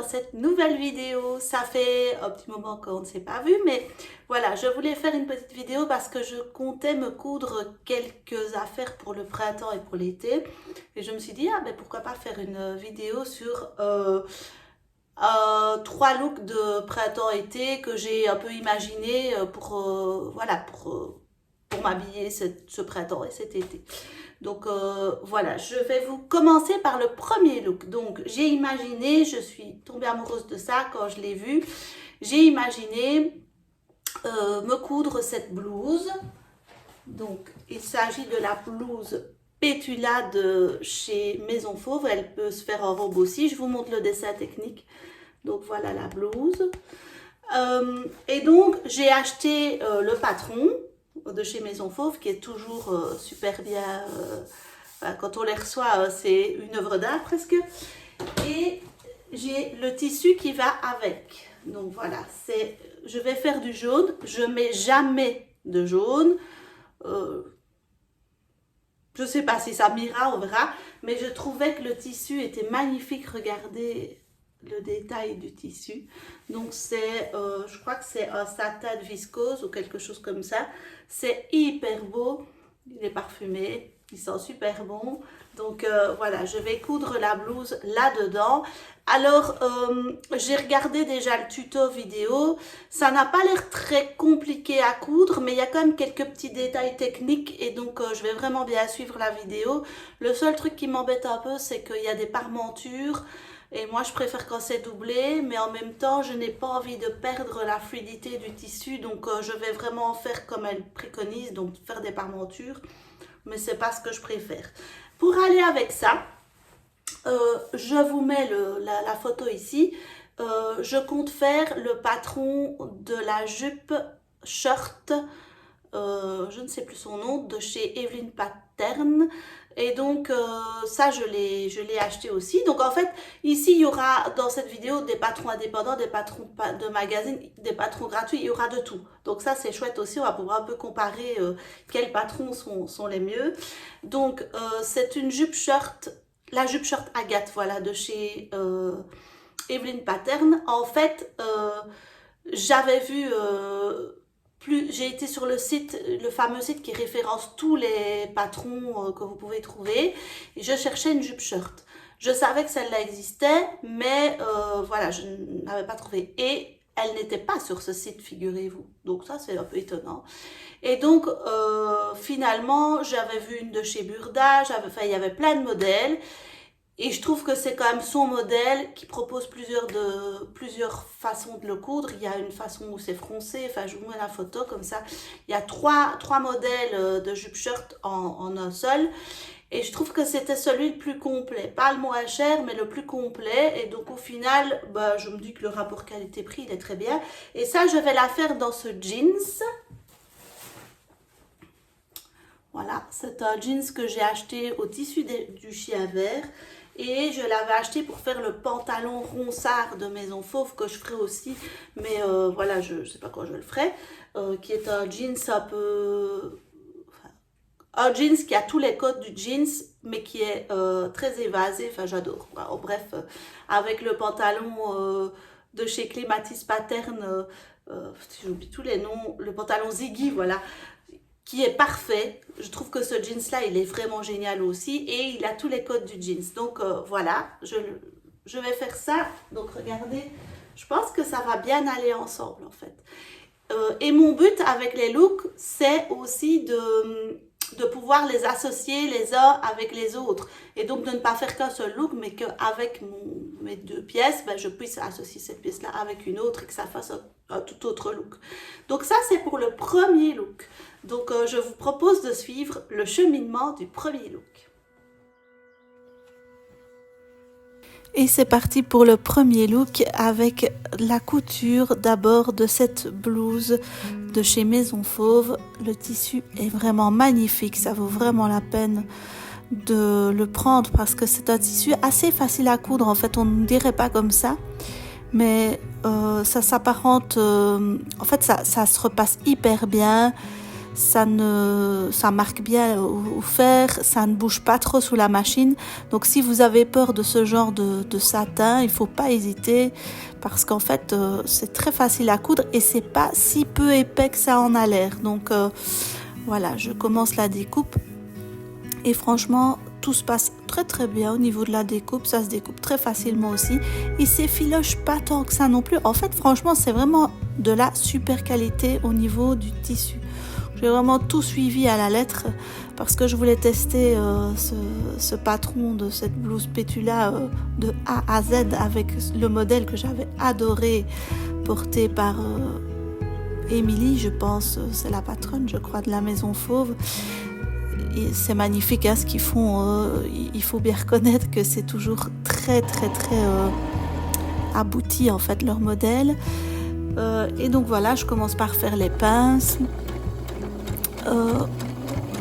cette nouvelle vidéo. Ça fait un petit moment qu'on ne s'est pas vu, mais voilà, je voulais faire une petite vidéo parce que je comptais me coudre quelques affaires pour le printemps et pour l'été. Et je me suis dit, ah ben pourquoi pas faire une vidéo sur 3 looks de printemps-été que j'ai un peu imaginé voilà, pour m'habiller ce printemps et cet été. Donc voilà, je vais vous commencer par le premier look. Donc j'ai imaginé, je suis tombée amoureuse de ça quand je l'ai vu, j'ai imaginé me coudre cette blouse. Donc il s'agit de la blouse Pétula de chez Maison Fauve, elle peut se faire en robe aussi, je vous montre le dessin technique. Donc voilà la blouse. Et donc j'ai acheté le patron de chez Maison Fauve qui est toujours super bien. Quand on les reçoit, c'est une œuvre d'art presque. Et j'ai le tissu qui va avec. Donc voilà, je vais faire du jaune. Je mets jamais de jaune. Je ne sais pas si ça m'ira, on verra. Mais je trouvais que le tissu était magnifique. Regardez le détail du tissu. Donc c'est, je crois que c'est un satin de viscose ou quelque chose comme ça. C'est hyper beau. Il est parfumé. Il sent super bon. Donc voilà, je vais coudre la blouse là-dedans. Alors, j'ai regardé déjà le tuto vidéo. Ça n'a pas l'air très compliqué à coudre, mais il y a quand même quelques petits détails techniques. Et donc, je vais vraiment bien suivre la vidéo. Le seul truc qui m'embête un peu, c'est qu'il y a des parmentures. Et moi, je préfère quand c'est doublé, mais en même temps, je n'ai pas envie de perdre la fluidité du tissu. Donc, je vais vraiment faire comme elle préconise, donc faire des parmentures. Mais c'est pas ce que je préfère. Pour aller avec ça, je vous mets la photo ici. Je compte faire le patron de la jupe short, je ne sais plus son nom, de chez Evelyn Pattern. Et donc ça je l'ai acheté aussi. Donc en fait ici il y aura dans cette vidéo des patrons indépendants, des patrons de magazine, des patrons gratuits, il y aura de tout. Donc ça c'est chouette aussi, on va pouvoir un peu comparer quels patrons sont les mieux. Donc c'est une jupe short, la jupe short Agathe, voilà, de chez Evelyn Pattern. En fait j'avais vu j'ai été sur le site, le fameux site qui référence tous les patrons que vous pouvez trouver, et je cherchais une jupe short. Je savais que celle-là existait, mais voilà, je n'avais pas trouvé. Et elle n'était pas sur ce site, figurez-vous. Donc ça, c'est un peu étonnant. Et donc, finalement, j'avais vu une de chez Burda, enfin, il y avait plein de modèles. Et je trouve que c'est quand même son modèle qui propose plusieurs façons de le coudre. Il y a une façon où c'est froncé, enfin je vous mets la photo comme ça. Il y a trois modèles de jupe short en un seul. Et je trouve que c'était celui le plus complet. Pas le moins cher, mais le plus complet. Et donc au final, bah, je me dis que le rapport qualité-prix, il est très bien. Et ça, je vais la faire dans ce jeans. Voilà, c'est un jeans que j'ai acheté au tissu du chien vert. Et je l'avais acheté pour faire le pantalon ronsard de Maison Fauve, que je ferai aussi, mais voilà, je ne sais pas quand je le ferai, qui est un jeans un peu... un jeans qui a tous les codes du jeans, mais qui est très évasé, enfin j'adore. Voilà. Bref, avec le pantalon de chez Clématis Pattern, j'oublie tous les noms, le pantalon Ziggy, voilà, qui est parfait. Je trouve que ce jeans là il est vraiment génial aussi, et il a tous les codes du jeans. Donc voilà, je vais faire ça. Donc regardez, je pense que ça va bien aller ensemble en fait. Et mon but avec les looks, c'est aussi de pouvoir les associer les uns avec les autres, et donc de ne pas faire qu'un seul look, mais qu'avec mes deux pièces, ben, je puisse associer cette pièce là avec une autre et que ça fasse un tout autre look. Donc ça c'est pour le premier look. Donc je vous propose de suivre le cheminement du premier look. Et c'est parti pour le premier look avec la couture d'abord de cette blouse de chez Maison Fauve. Le tissu est vraiment magnifique, ça vaut vraiment la peine de le prendre parce que c'est un tissu assez facile à coudre. En fait, on ne dirait pas comme ça, mais ça s'apparente, en fait ça se repasse hyper bien. ça marque bien au fer, ça ne bouge pas trop sous la machine. Donc si vous avez peur de ce genre de satin, il faut pas hésiter parce qu'en fait c'est très facile à coudre et c'est pas si peu épais que ça en a l'air. Donc voilà, je commence la découpe et franchement tout se passe très très bien au niveau de la découpe, ça se découpe très facilement aussi et s'effiloche pas tant que ça non plus. En fait franchement c'est vraiment de la super qualité au niveau du tissu. J'ai vraiment tout suivi à la lettre parce que je voulais tester ce patron de cette blouse Pétula de A à Z avec le modèle que j'avais adoré porté par Émilie, je pense, c'est la patronne, je crois, de la Maison Fauve. Et c'est magnifique hein, ce qu'ils font, il faut bien reconnaître que c'est toujours très très très abouti en fait leur modèle. Et donc voilà, je commence par faire les pinces.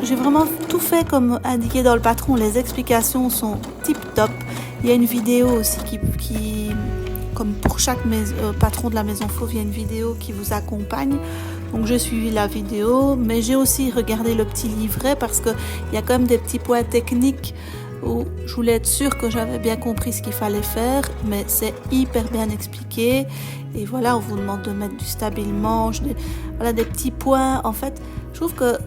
J'ai vraiment tout fait comme indiqué dans le patron, les explications sont tip top. Il y a une vidéo aussi qui comme pour chaque patron de la Maison Fauve, il y a une vidéo qui vous accompagne. Donc j'ai suivi la vidéo, mais j'ai aussi regardé le petit livret parce qu'il y a quand même des petits points techniques où je voulais être sûre que j'avais bien compris ce qu'il fallait faire, mais c'est hyper bien expliqué. Et voilà, on vous demande de mettre du stable-manche, voilà, des petits points. En fait, je trouve que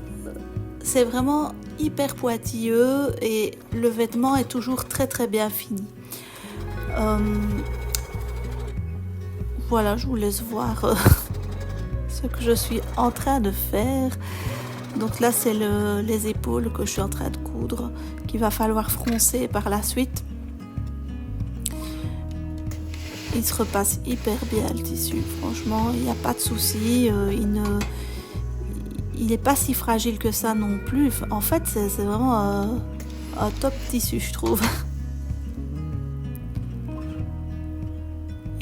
c'est vraiment hyper pointilleux et le vêtement est toujours très très bien fini. Voilà, je vous laisse voir ce que je suis en train de faire. Donc là, c'est les épaules que je suis en train de coudre, qu'il va falloir froncer par la suite. Il se repasse hyper bien le tissu, franchement, il n'y a pas de souci, il n'est pas si fragile que ça non plus. En fait, c'est vraiment un top tissu, je trouve.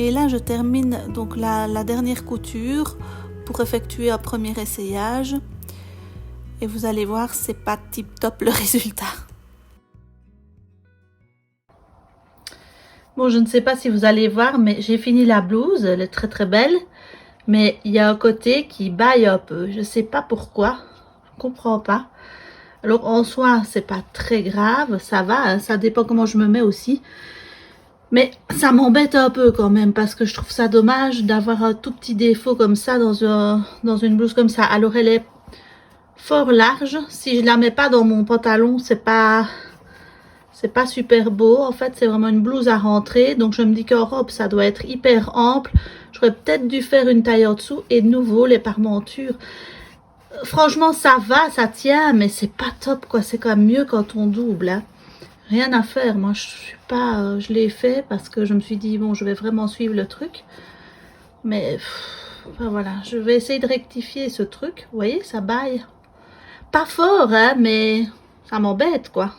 Et là, je termine donc la dernière couture pour effectuer un premier essayage. Et vous allez voir, c'est pas tip top le résultat. Bon, je ne sais pas si vous allez voir, mais j'ai fini la blouse, elle est très très belle. Mais il y a un côté qui baille un peu, je ne sais pas pourquoi, je ne comprends pas. Alors en soi, c'est pas très grave, ça va, hein, ça dépend comment je me mets aussi. Mais ça m'embête un peu quand même, parce que je trouve ça dommage d'avoir un tout petit défaut comme ça dans une blouse comme ça. Alors elle est fort large, si je la mets pas dans mon pantalon, c'est pas super beau. En fait, c'est vraiment une blouse à rentrer. Donc, je me dis qu'en robe, ça doit être hyper ample. J'aurais peut-être dû faire une taille en dessous. Et de nouveau, les parmentures. Franchement, ça va, ça tient. Mais c'est pas top, quoi. C'est quand même mieux quand on double. Hein. Rien à faire. Moi, je suis pas... je l'ai fait parce que je me suis dit, bon, je vais vraiment suivre le truc. Mais... enfin, voilà. Je vais essayer de rectifier ce truc. Vous voyez, ça baille. Pas fort, hein, mais ça m'embête, quoi.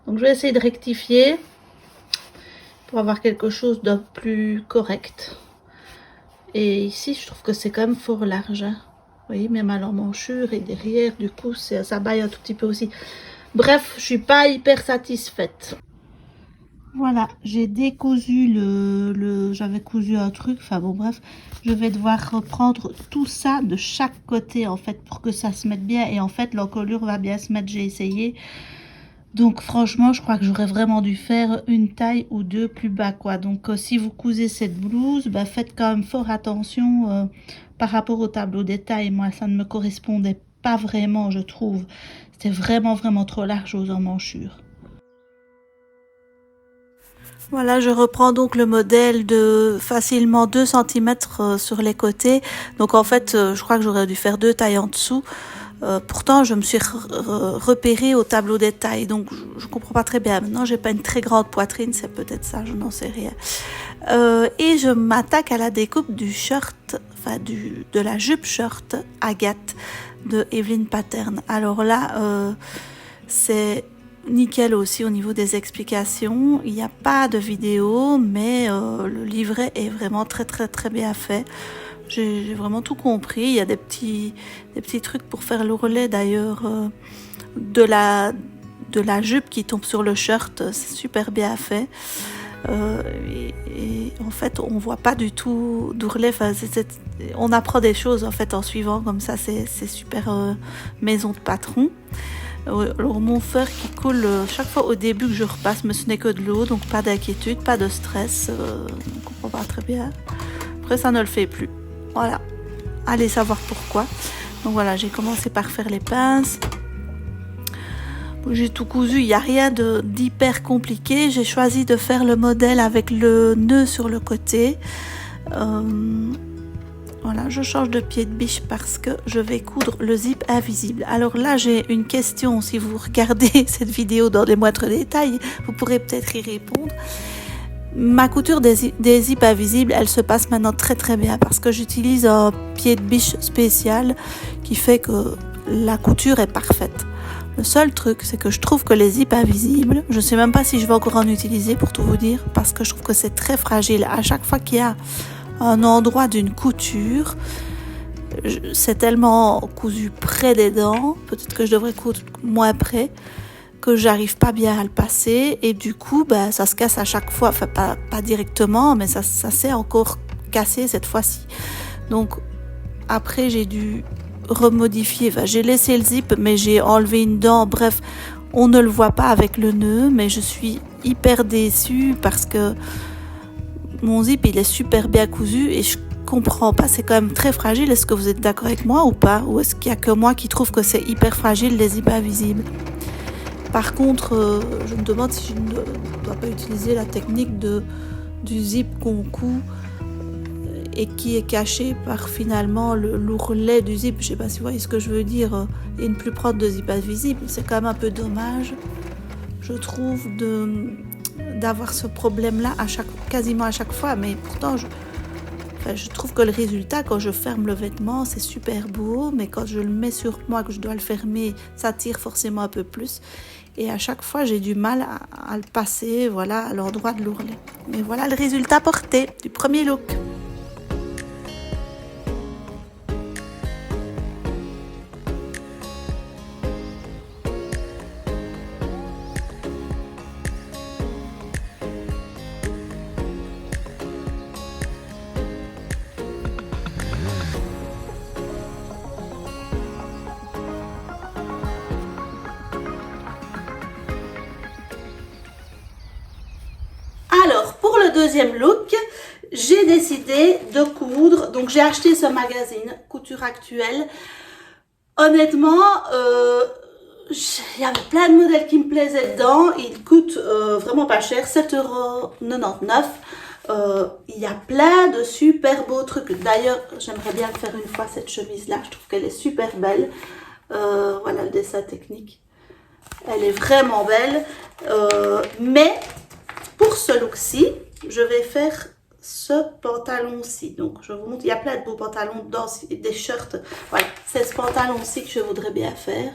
Donc je vais essayer de rectifier pour avoir quelque chose de plus correct. Et ici, je trouve que c'est quand même fort large. Hein. Vous voyez, même à l'emmanchure et derrière, du coup, ça baille un tout petit peu aussi. Bref, je suis pas hyper satisfaite. Voilà, j'ai décousu j'avais cousu un truc, enfin bon bref, je vais devoir reprendre tout ça de chaque côté en fait pour que ça se mette bien et en fait l'encolure va bien se mettre, j'ai essayé. Donc franchement, je crois que j'aurais vraiment dû faire une taille ou deux plus bas quoi. Donc si vous cousez cette blouse, bah, faites quand même fort attention par rapport au tableau des tailles. Moi, ça ne me correspondait pas vraiment, je trouve. C'était vraiment trop large aux emmanchures. Voilà, je reprends donc le modèle de facilement 2 cm sur les côtés. Donc en fait, je crois que j'aurais dû faire 2 tailles en dessous. Pourtant, je me suis repérée au tableau des tailles, donc je comprends pas très bien. Maintenant, j'ai pas une très grande poitrine, c'est peut-être ça, je n'en sais rien. Et je m'attaque à la découpe du shirt, enfin de la jupe shirt Agathe de Evelyn Pattern. Alors là, c'est nickel aussi au niveau des explications. Il n'y a pas de vidéo, mais le livret est vraiment très bien fait. J'ai vraiment tout compris. Il y a des petits trucs pour faire le relais d'ailleurs de la jupe qui tombe sur le shirt. C'est super bien fait. Et en fait, on voit pas du tout d'ourlet. Enfin, on apprend des choses en fait en suivant comme ça. C'est super maison de patron. Alors mon fer qui coule chaque fois au début que je repasse, mais ce n'est que de l'eau, donc pas d'inquiétude, pas de stress. On comprend pas très bien. Après, ça ne le fait plus. Voilà. Allez savoir pourquoi. Donc voilà, j'ai commencé par faire les pinces. J'ai tout cousu, il n'y a rien d'hyper compliqué. J'ai choisi de faire le modèle avec le nœud sur le côté. Voilà, je change de pied de biche parce que je vais coudre le zip invisible. Alors là, j'ai une question. Si vous regardez cette vidéo dans les moindres détails, vous pourrez peut-être y répondre. Ma couture des zips invisibles, elle se passe maintenant très très bien parce que j'utilise un pied de biche spécial qui fait que la couture est parfaite. Le seul truc, c'est que je trouve que les zips invisibles, je ne sais même pas si je vais encore en utiliser pour tout vous dire, parce que je trouve que c'est très fragile. À chaque fois qu'il y a un endroit d'une couture, c'est tellement cousu près des dents, peut-être que je devrais coudre moins près, que j'arrive pas bien à le passer, et du coup, ça se casse à chaque fois, enfin pas directement, mais ça s'est encore cassé cette fois-ci. Donc après, j'ai dû remodifier, enfin, j'ai laissé le zip mais j'ai enlevé une dent, bref, on ne le voit pas avec le nœud, mais je suis hyper déçue parce que mon zip il est super bien cousu et je comprends pas, c'est quand même très fragile. Est-ce que vous êtes d'accord avec moi ou pas, ou est-ce qu'il y a que moi qui trouve que c'est hyper fragile les zips invisibles? Par contre, je me demande si je ne dois pas utiliser la technique du zip qu'on coud et qui est caché par finalement l'ourlet du zip. Je sais pas si vous voyez ce que je veux dire, et ne plus prendre de zip invisible. C'est quand même un peu dommage, je trouve, d'avoir ce problème-là quasiment à chaque fois. Mais pourtant, je trouve que le résultat, quand je ferme le vêtement, c'est super beau, mais quand je le mets sur moi, que je dois le fermer, ça tire forcément un peu plus. Et à chaque fois, j'ai du mal à le passer, voilà, à l'endroit de l'ourlet. Mais voilà le résultat porté du premier look. Alors, pour le deuxième look, j'ai décidé de coudre. Donc, j'ai acheté ce magazine Couture Actuelle. Honnêtement, il y avait plein de modèles qui me plaisaient dedans. Il coûte vraiment pas cher, 7,99 €. Il y a plein de super beaux trucs. D'ailleurs, j'aimerais bien le faire une fois, cette chemise-là. Je trouve qu'elle est super belle. Voilà le dessin technique. Elle est vraiment belle. Mais pour ce look-ci, je vais faire ce pantalon-ci. Donc, je vous montre, il y a plein de beaux pantalons dedans, des shirts. Voilà, c'est ce pantalon-ci que je voudrais bien faire.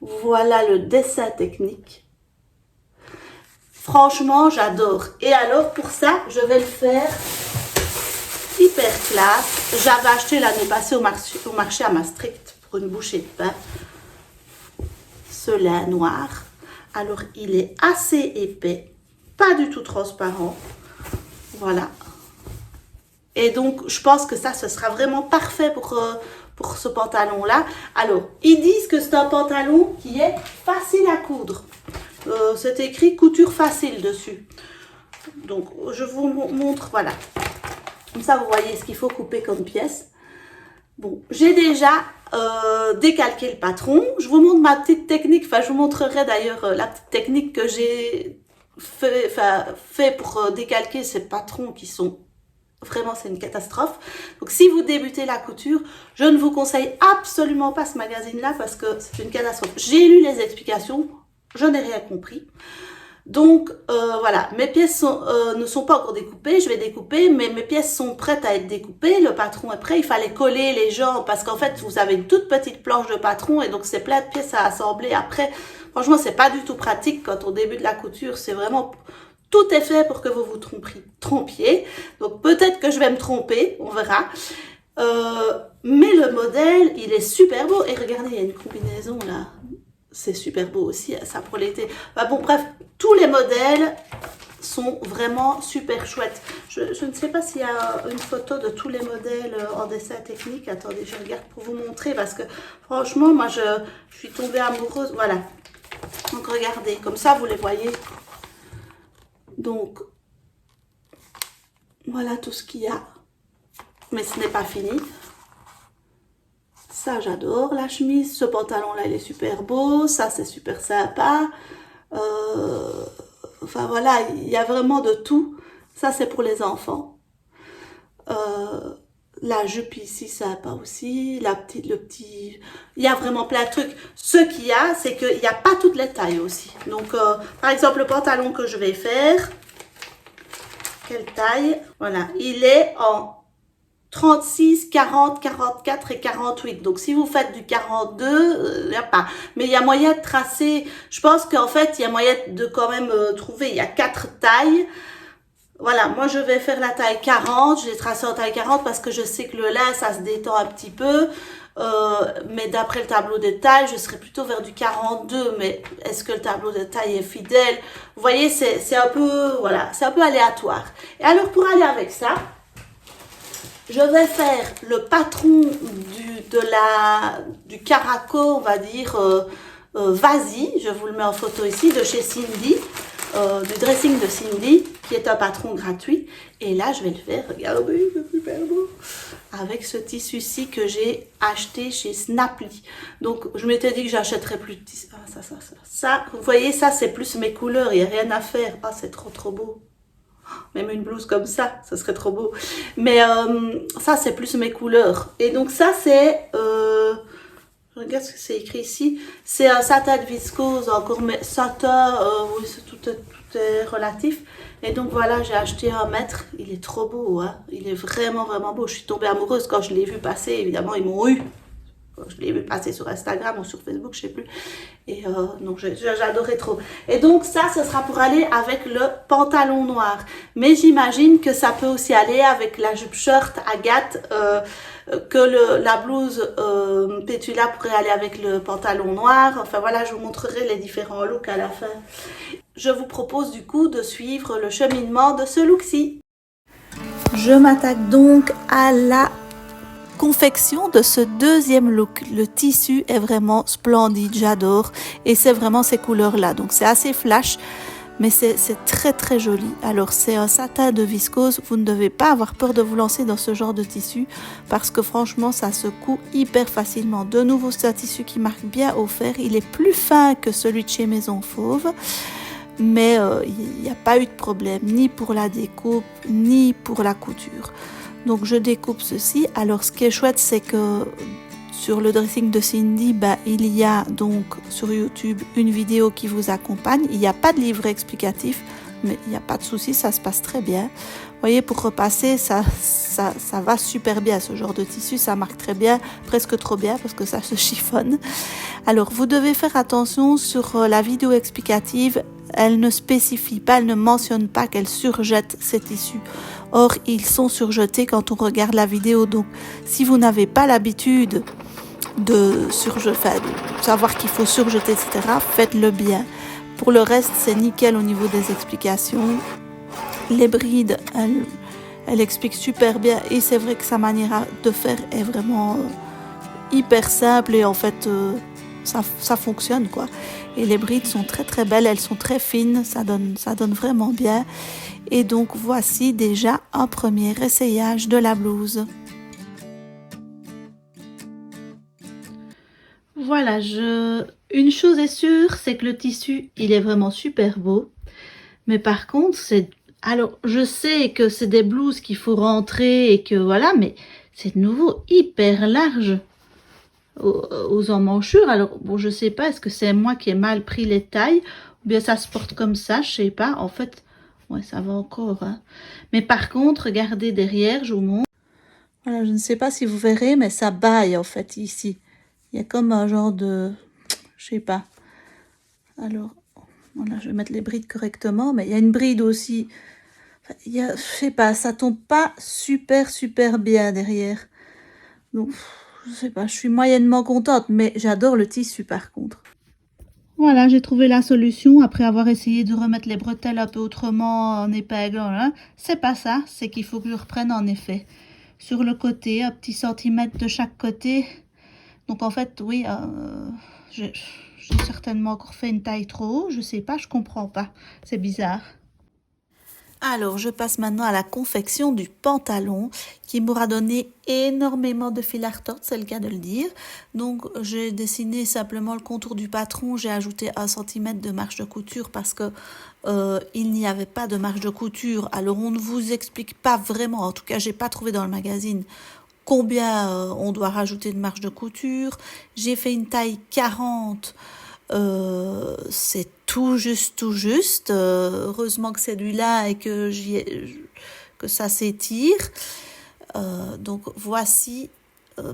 Voilà le dessin technique. Franchement, j'adore. Et alors, pour ça, je vais le faire hyper classe. J'avais acheté l'année passée au marché à Maastricht pour une bouchée de pain. Ce lin noir. Alors, il est assez épais. Pas du tout transparent. Voilà. Et donc, je pense que ça, ce sera vraiment parfait pour ce pantalon-là. Alors, ils disent que c'est un pantalon qui est facile à coudre. C'est écrit couture facile dessus. Donc, je vous montre, voilà. Comme ça, vous voyez ce qu'il faut couper comme pièce. Bon, j'ai déjà décalqué le patron. Je vous montre ma petite technique. Enfin, je vous montrerai d'ailleurs la petite technique que j'ai fait pour décalquer ces patrons qui sont vraiment, c'est une catastrophe. Donc si vous débutez la couture, je ne vous conseille absolument pas ce magazine là parce que c'est une catastrophe. J'ai lu les explications, je n'ai rien compris. Donc voilà, mes pièces ne sont pas encore découpées, je vais découper, mais mes pièces sont prêtes à être découpées, le patron est prêt, il fallait coller les jambes parce qu'en fait vous avez une toute petite planche de patron et donc c'est plein de pièces à assembler après. Franchement, c'est pas du tout pratique quand on débute la couture, c'est vraiment... Tout est fait pour que vous vous trompiez. Donc peut-être que je vais me tromper, on verra. Mais le modèle, il est super beau. Et regardez, il y a une combinaison là. C'est super beau aussi, ça pour l'été. Bon, bref, tous les modèles sont vraiment super chouettes. Je ne sais pas s'il y a une photo de tous les modèles en dessin technique. Attendez, je regarde pour vous montrer parce que franchement, moi, je suis tombée amoureuse. Voilà. Donc, regardez, comme ça, vous les voyez. Donc, voilà tout ce qu'il y a. Mais ce n'est pas fini. Ça, j'adore la chemise. Ce pantalon-là, il est super beau. Ça, c'est super sympa. Enfin, voilà, il y a vraiment de tout. Ça, c'est pour les enfants. La jupe ici, sympa aussi. Le petit... Il y a vraiment plein de trucs. Ce qu'il y a, c'est qu'il n'y a pas toutes les tailles aussi. Donc, par exemple, le pantalon que je vais faire. Quelle taille? Voilà, il est en 36, 40, 44 et 48. Donc, si vous faites du 42, il n'y a pas. Mais il y a moyen de tracer. Je pense qu'en fait, il y a moyen de quand même trouver. Il y a 4 tailles. Voilà, moi, je vais faire la taille 40. Je l'ai tracé en taille 40 parce que je sais que le lin, ça se détend un petit peu. Mais d'après le tableau de taille, je serais plutôt vers du 42. Mais est-ce que le tableau de taille est fidèle? Vous voyez, c'est un peu, voilà, c'est un peu aléatoire. Et alors, pour aller avec ça, je vais faire le patron du caraco, on va dire, Vasi. Je vous le mets en photo ici, de chez Cindy, du dressing de Cindy, qui est un patron gratuit. Et là, je vais le faire, regardez, c'est super beau, avec ce tissu-ci que j'ai acheté chez Snapply. Donc, je m'étais dit que j'achèterais plus de tissu. Ah, ça, vous voyez, ça, c'est plus mes couleurs, il n'y a rien à faire. Ah, c'est trop, trop beau. Même une blouse comme ça serait trop beau. Mais ça, c'est plus mes couleurs. Et donc ça, c'est... je regarde ce que c'est écrit ici. C'est un satin de viscose, encore, mais satin, oui, tout est relatif. Et donc voilà, j'ai acheté 1 mètre. Il est trop beau, hein. Il est vraiment, vraiment beau. Je suis tombée amoureuse quand je l'ai vu passer. Évidemment, ils m'ont eu. Je l'ai vu passer sur Instagram ou sur Facebook, je sais plus. Et donc, j'adorais trop. Et donc, ça, ce sera pour aller avec le pantalon noir. Mais j'imagine que ça peut aussi aller avec la jupe short Agathe, que la blouse Pétula pourrait aller avec le pantalon noir. Enfin, voilà, je vous montrerai les différents looks à la fin. Je vous propose du coup de suivre le cheminement de ce look-ci. Je m'attaque donc à la confection de ce deuxième look. Le tissu est vraiment splendide, j'adore, et c'est vraiment ces couleurs là, donc c'est assez flash, mais c'est très très joli. Alors c'est un satin de viscose, vous ne devez pas avoir peur de vous lancer dans ce genre de tissu parce que franchement ça se coud hyper facilement. De nouveau, c'est un tissu qui marque bien au fer, il est plus fin que celui de chez Maison Fauve, mais il n'y a pas eu de problème ni pour la découpe ni pour la couture. Donc je découpe ceci. Alors ce qui est chouette, c'est que sur le dressing de Cindy, il y a donc sur YouTube une vidéo qui vous accompagne. Il n'y a pas de livret explicatif, mais il n'y a pas de souci, ça se passe très bien. Vous voyez, pour repasser, ça va super bien, ce genre de tissu, ça marque très bien, presque trop bien parce que ça se chiffonne. Alors vous devez faire attention sur la vidéo explicative, elle ne spécifie pas, elle ne mentionne pas qu'elle surjette ces tissus. Or, ils sont surjetés quand on regarde la vidéo. Donc, si vous n'avez pas l'habitude de savoir qu'il faut surjeter, etc., faites-le bien. Pour le reste, c'est nickel au niveau des explications. Les brides, elle explique super bien. Et c'est vrai que sa manière de faire est vraiment hyper simple. Et en fait, ça fonctionne, quoi. Et les brides sont très très belles. Elles sont très fines. Ça donne vraiment bien. Et donc voici déjà un premier essayage de la blouse. Voilà, une chose est sûre, c'est que le tissu, il est vraiment super beau. Mais par contre, alors je sais que c'est des blouses qu'il faut rentrer et que voilà, mais c'est de nouveau hyper large aux emmanchures. Alors bon, je sais pas, est-ce que c'est moi qui ai mal pris les tailles ou bien ça se porte comme ça, je sais pas. En fait, ouais, ça va encore, hein. Mais par contre, regardez derrière, je vous montre. Voilà, je ne sais pas si vous verrez, mais ça baille en fait ici. Il y a comme un genre de... Je sais pas. Alors, voilà, je vais mettre les brides correctement, mais il y a une bride aussi. Enfin, je sais pas, ça tombe pas super bien derrière. Donc, je sais pas, je suis moyennement contente, mais j'adore le tissu par contre. Voilà, j'ai trouvé la solution après avoir essayé de remettre les bretelles un peu autrement en épinglant. Hein. C'est pas ça, c'est qu'il faut que je reprenne en effet. Sur le côté, un petit centimètre de chaque côté. Donc en fait, oui, j'ai certainement encore fait une taille trop haut. Je sais pas, je comprends pas. C'est bizarre. Alors, je passe maintenant à la confection du pantalon qui m'aura donné énormément de fil à retordre, c'est le cas de le dire. Donc, j'ai dessiné simplement le contour du patron, j'ai ajouté 1 cm de marge de couture parce que il n'y avait pas de marge de couture. Alors, on ne vous explique pas vraiment, en tout cas, j'ai pas trouvé dans le magazine combien on doit rajouter de marge de couture. J'ai fait une taille 40. C'est tout juste. Heureusement que c'est du lin et que que ça s'étire. Donc voici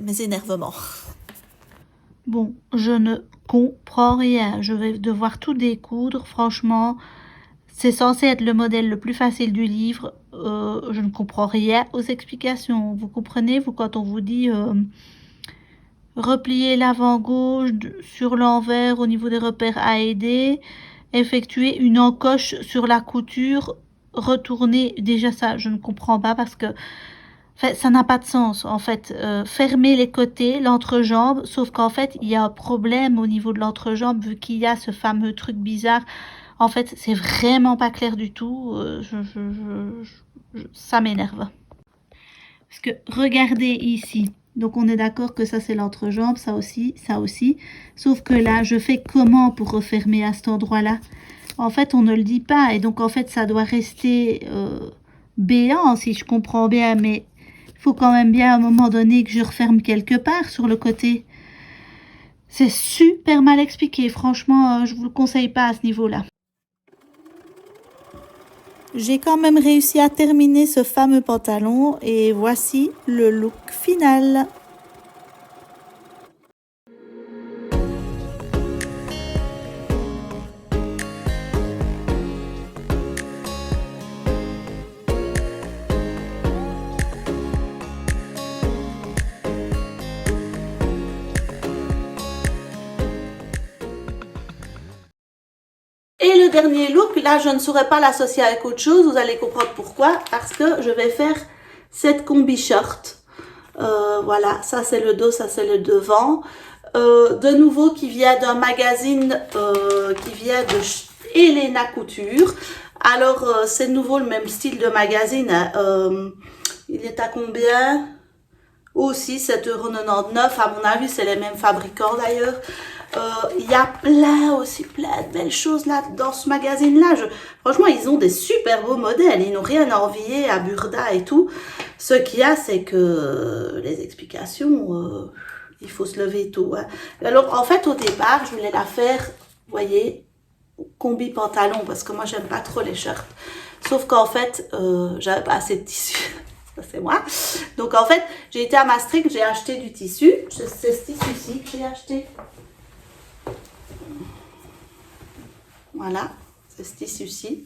mes énervements. Bon, je ne comprends rien. Je vais devoir tout découdre. Franchement, c'est censé être le modèle le plus facile du livre. Je ne comprends rien aux explications. Vous comprenez, vous, quand on vous dit replier l'avant gauche sur l'envers au niveau des repères A et D, effectuer une encoche sur la couture, retourner, déjà ça je ne comprends pas parce que ça n'a pas de sens en fait, fermer les côtés, l'entrejambe, sauf qu'en fait il y a un problème au niveau de l'entrejambe vu qu'il y a ce fameux truc bizarre. En fait c'est vraiment pas clair du tout, ça m'énerve. Parce que regardez ici, donc on est d'accord que ça c'est l'entrejambe, ça aussi. Sauf que là, je fais comment pour refermer à cet endroit-là? En fait, on ne le dit pas. Et donc en fait, ça doit rester béant si je comprends bien. Mais il faut quand même bien à un moment donné que je referme quelque part sur le côté. C'est super mal expliqué. Franchement, je vous le conseille pas à ce niveau-là. J'ai quand même réussi à terminer ce fameux pantalon et voici le look final. Et le dernier look, là je ne saurais pas l'associer avec autre chose, vous allez comprendre pourquoi, parce que je vais faire cette combi short. Voilà, ça c'est le dos, ça c'est le devant. De nouveau qui vient d'un magazine qui vient de Elena Couture. Alors c'est de nouveau le même style de magazine. Hein. Il est à combien? Aussi 7,99 €. À mon avis c'est les mêmes fabricants d'ailleurs. Il y a plein de belles choses là dans ce magazine là. Franchement ils ont des super beaux modèles, ils n'ont rien à envier à Burda et tout. Ce qu'il y a c'est que les explications, il faut se lever tôt. Hein. Alors en fait au départ je voulais la faire, vous voyez, combi pantalon parce que moi j'aime pas trop les shirts. Sauf qu'en fait j'avais pas assez de tissu. Ça c'est moi. Donc en fait j'ai été à Maastricht, j'ai acheté du tissu. C'est ce tissu-ci que j'ai acheté. Voilà, c'est ce tissu-ci.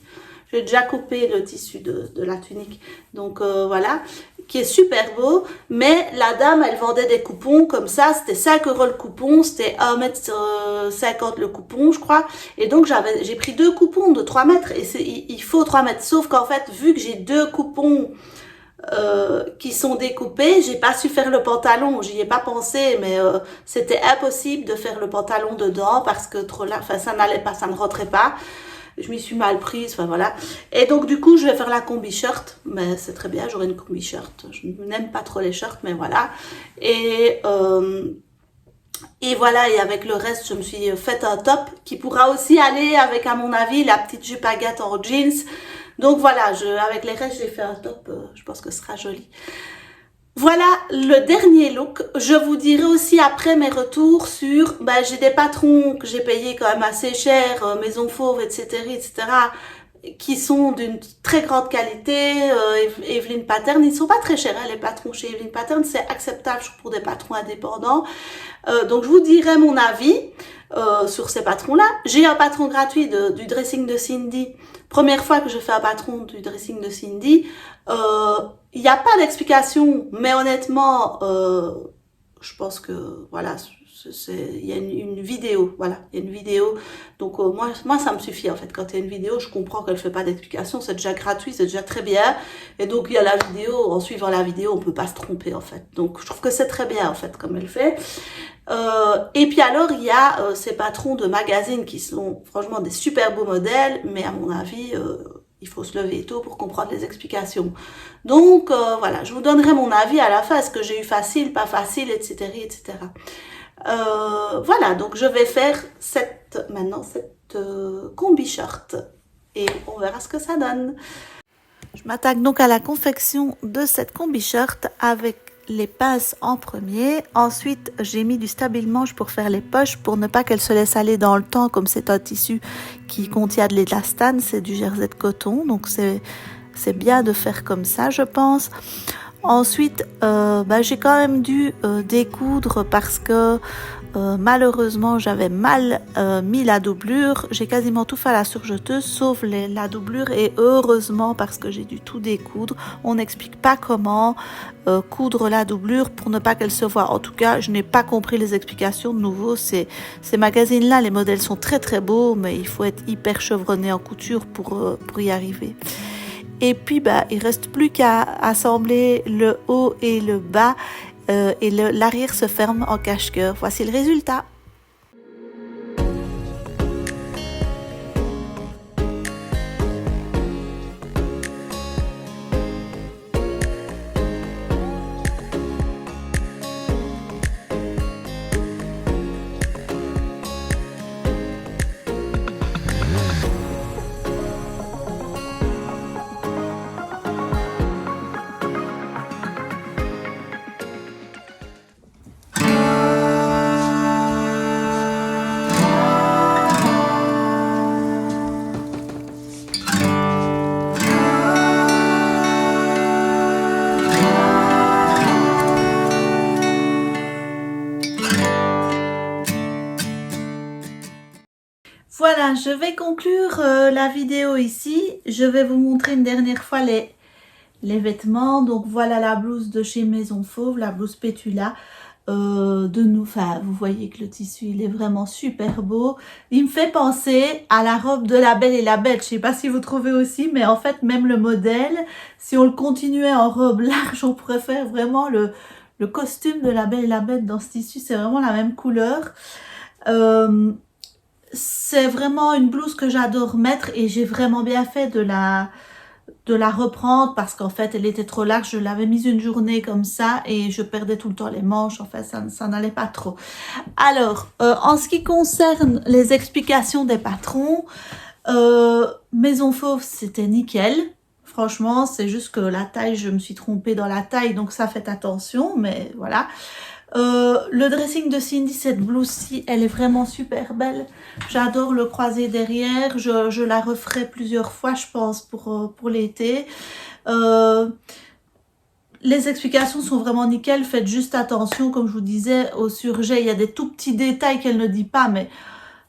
J'ai déjà coupé le tissu de la tunique. Donc voilà, qui est super beau. Mais la dame, elle vendait des coupons comme ça. C'était 5 € le coupon. C'était 1,50 m le coupon, je crois. Et donc j'ai pris 2 coupons de 3 mètres. Et il faut 3 mètres. Sauf qu'en fait, vu que j'ai 2 coupons qui sont découpés, j'ai pas su faire le pantalon, j'y ai pas pensé, mais c'était impossible de faire le pantalon dedans parce que trop là, enfin ça n'allait pas, ça ne rentrait pas. Je m'y suis mal prise, enfin voilà. Et donc du coup je vais faire la combi shirt, mais c'est très bien, j'aurai une combi shirt. Je n'aime pas trop les shirts, mais voilà. Et voilà, et avec le reste, je me suis fait un top qui pourra aussi aller avec, à mon avis, la petite jupe baguette en jeans. Donc voilà, avec les restes, j'ai fait un top, je pense que ce sera joli. Voilà le dernier look. Je vous dirai aussi après mes retours sur, j'ai des patrons que j'ai payés quand même assez cher, Maison Fauve, etc., qui sont d'une très grande qualité. Evelyn Pattern, ils ne sont pas très chers, hein, les patrons chez Evelyn Pattern, c'est acceptable pour des patrons indépendants. Donc je vous dirai mon avis sur ces patrons-là. J'ai un patron gratuit du dressing de Cindy. Première fois que je fais un patron du dressing de Cindy. Il n'y a pas d'explication, mais honnêtement, je pense que voilà, Il y a une vidéo, voilà, il y a une vidéo. Donc moi ça me suffit en fait. Quand il y a une vidéo, je comprends qu'elle fait pas d'explication, c'est déjà gratuit, c'est déjà très bien. Et donc il y a la vidéo, en suivant la vidéo, on peut pas se tromper en fait. Donc je trouve que c'est très bien en fait comme elle fait. Et puis alors il y a ces patrons de magazines qui sont franchement des super beaux modèles, mais à mon avis il faut se lever tôt pour comprendre les explications. Donc voilà, je vous donnerai mon avis à la fin, est-ce que j'ai eu facile, pas facile, etc. etc. Voilà, donc je vais faire maintenant cette combi short et on verra ce que ça donne. Je m'attaque donc à la confection de cette combi short avec les pinces en premier. Ensuite, j'ai mis du stable-manche pour faire les poches pour ne pas qu'elles se laissent aller dans le temps, comme c'est un tissu qui contient de l'élastane, c'est du jersey de coton, donc c'est bien de faire comme ça, je pense. Ensuite, j'ai quand même dû découdre parce que malheureusement j'avais mal mis la doublure. J'ai quasiment tout fait à la surjeteuse sauf la doublure, et heureusement parce que j'ai dû tout découdre. On n'explique pas comment coudre la doublure pour ne pas qu'elle se voie. En tout cas, je n'ai pas compris les explications. De nouveau, ces magazines-là, les modèles sont très très beaux, mais il faut être hyper chevronné en couture pour y arriver. Et puis, il reste plus qu'à assembler le haut et le bas et l'arrière se ferme en cache-cœur. Voici le résultat. Voilà, je vais conclure la vidéo ici. Je vais vous montrer une dernière fois les vêtements. Donc voilà la blouse de chez Maison Fauve, la blouse Pétula. Vous voyez que le tissu il est vraiment super beau. Il me fait penser à la robe de La Belle et la Bête. Je sais pas si vous trouvez aussi, mais en fait même le modèle, si on le continuait en robe large, on pourrait faire vraiment le costume de La Belle et la Bête dans ce tissu. C'est vraiment la même couleur. C'est vraiment une blouse que j'adore mettre et j'ai vraiment bien fait de la reprendre parce qu'en fait elle était trop large. Je l'avais mise une journée comme ça et je perdais tout le temps les manches. En fait ça n'allait pas trop. Alors en ce qui concerne les explications des patrons, Maison Fauve c'était nickel. Franchement c'est juste que la taille, je me suis trompée dans la taille, donc ça faites attention, mais voilà. Le dressing de Cindy, cette blouse-ci, elle est vraiment super belle. J'adore le croisé derrière. Je la referai plusieurs fois, je pense, pour l'été. Les explications sont vraiment nickel. Faites juste attention, comme je vous disais, au surjet. Il y a des tout petits détails qu'elle ne dit pas, mais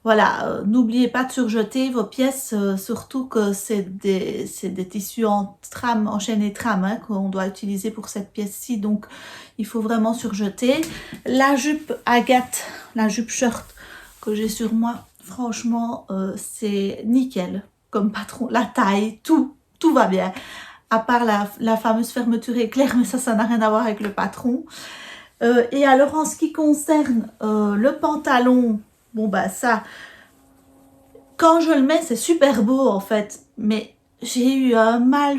voilà, n'oubliez pas de surjeter vos pièces, surtout que c'est des tissus en trame, en chaîne et trame, hein, qu'on doit utiliser pour cette pièce-ci, donc il faut vraiment surjeter. La jupe Agathe, la jupe short que j'ai sur moi, franchement, c'est nickel comme patron. La taille, tout va bien, à part la fameuse fermeture éclair, mais ça n'a rien à voir avec le patron. Et alors, en ce qui concerne le pantalon, bon ça, quand je le mets, c'est super beau en fait, mais j'ai eu un mal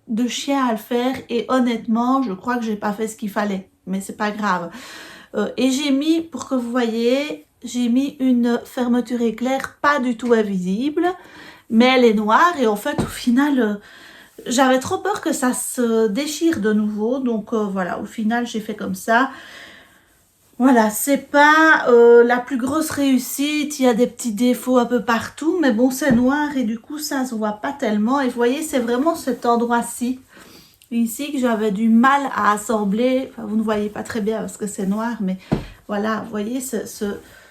de chien à le faire et honnêtement, je crois que j'ai pas fait ce qu'il fallait, mais c'est pas grave. Et j'ai mis, pour que vous voyez, j'ai mis une fermeture éclair pas du tout invisible, mais elle est noire et en fait au final, j'avais trop peur que ça se déchire de nouveau, donc voilà, au final j'ai fait comme ça. Voilà, c'est pas la plus grosse réussite, il y a des petits défauts un peu partout, mais bon, c'est noir et du coup, ça se voit pas tellement. Et vous voyez, c'est vraiment cet endroit-ci, ici, que j'avais du mal à assembler. Enfin, vous ne voyez pas très bien parce que c'est noir, mais voilà, vous voyez,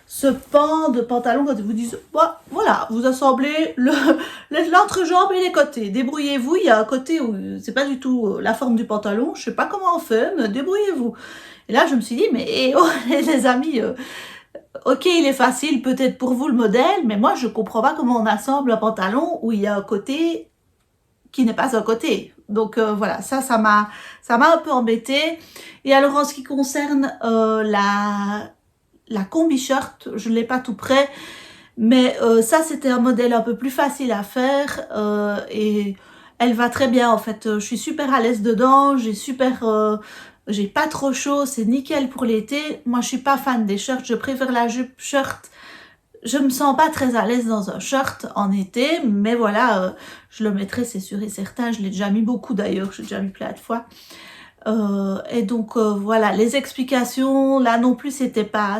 ce pan de pantalon quand ils vous disent bah, voilà, vous assemblez l'entrejambe et les côtés. Débrouillez-vous, il y a un côté où c'est pas du tout la forme du pantalon, je sais pas comment on fait, mais débrouillez-vous. Et là, je me suis dit, mais oh, les amis, ok, il est facile peut-être pour vous le modèle, mais moi, je comprends pas comment on assemble un pantalon où il y a un côté qui n'est pas un côté. Donc voilà, ça m'a un peu embêté. Et alors, en ce qui concerne la combi-shirt, je ne l'ai pas tout prêt, mais ça, c'était un modèle un peu plus facile à faire et elle va très bien en fait. Je suis super à l'aise dedans, j'ai pas trop chaud, c'est nickel pour l'été. Moi, je suis pas fan des shirts, je préfère la jupe shirt. Je me sens pas très à l'aise dans un shirt en été, mais voilà, je le mettrai, c'est sûr et certain. Je l'ai déjà mis beaucoup d'ailleurs, j'ai déjà mis plein de fois. Et donc voilà, les explications là non plus c'était pas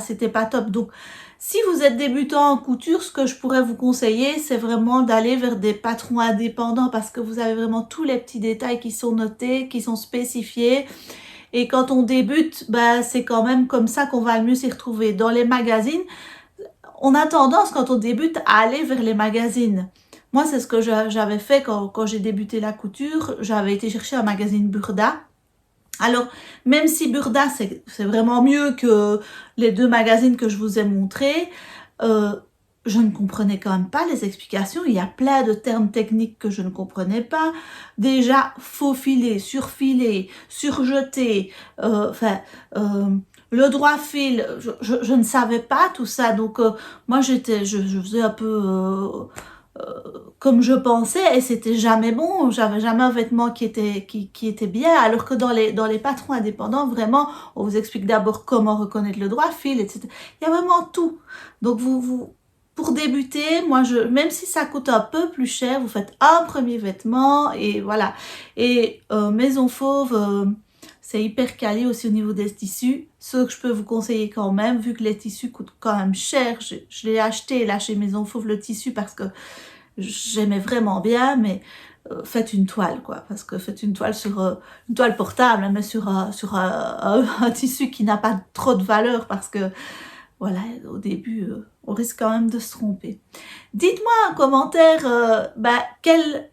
top. Donc si vous êtes débutant en couture, ce que je pourrais vous conseiller, c'est vraiment d'aller vers des patrons indépendants parce que vous avez vraiment tous les petits détails qui sont notés, qui sont spécifiés. Et quand on débute, bah, c'est quand même comme ça qu'on va le mieux s'y retrouver. Dans les magazines, on a tendance quand on débute à aller vers les magazines. Moi, c'est ce que j'avais fait quand j'ai débuté la couture. J'avais été chercher un magazine Burda. Alors, même si Burda, c'est vraiment mieux que les deux magazines que je vous ai montrés, je ne comprenais quand même pas les explications. Il y a plein de termes techniques que je ne comprenais pas. Déjà, faux filet, surfilé, surjeté, le droit fil, je ne savais pas tout ça. Donc, moi, je faisais un peu comme je pensais et c'était jamais bon, j'avais jamais un vêtement qui était bien, alors que dans les patrons indépendants, vraiment, on vous explique d'abord comment reconnaître le droit fil, etc. Il y a vraiment tout. Donc pour débuter, moi, même si ça coûte un peu plus cher, vous faites un premier vêtement et voilà. Et Maison Fauve, c'est hyper quali aussi au niveau des tissus. Ce que je peux vous conseiller quand même, vu que les tissus coûtent quand même cher, je l'ai acheté là chez Maison Fauve le tissu parce que j'aimais vraiment bien, mais faites une toile, quoi, parce que faites une toile sur une toile portable, mais sur un tissu qui n'a pas trop de valeur, parce que voilà, au début, on risque quand même de se tromper. Dites-moi en commentaire quel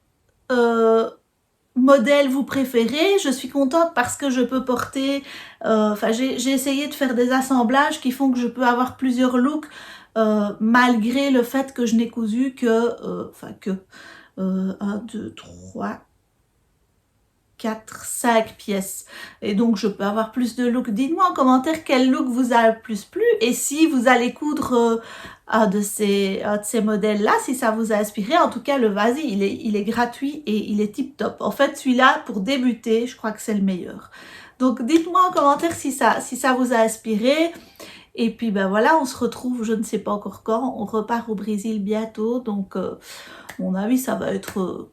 modèle vous préférez. Je suis contente parce que je peux porter, j'ai essayé de faire des assemblages qui font que je peux avoir plusieurs looks, malgré le fait que je n'ai cousu que 1, 2, 3, 4, 5 pièces. Et donc, je peux avoir plus de looks. Dites-moi en commentaire quel look vous a le plus plu. Et si vous allez coudre un de ces modèles-là, si ça vous a inspiré, en tout cas, le vas-y, il est gratuit et il est tip top. En fait, celui-là, pour débuter, je crois que c'est le meilleur. Donc, dites-moi en commentaire si ça vous a inspiré. Et puis ben voilà, on se retrouve, je ne sais pas encore quand, on repart au Brésil bientôt, donc à mon avis ça va être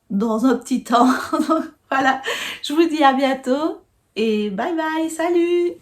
dans un petit temps. Donc voilà, je vous dis à bientôt et bye bye, salut!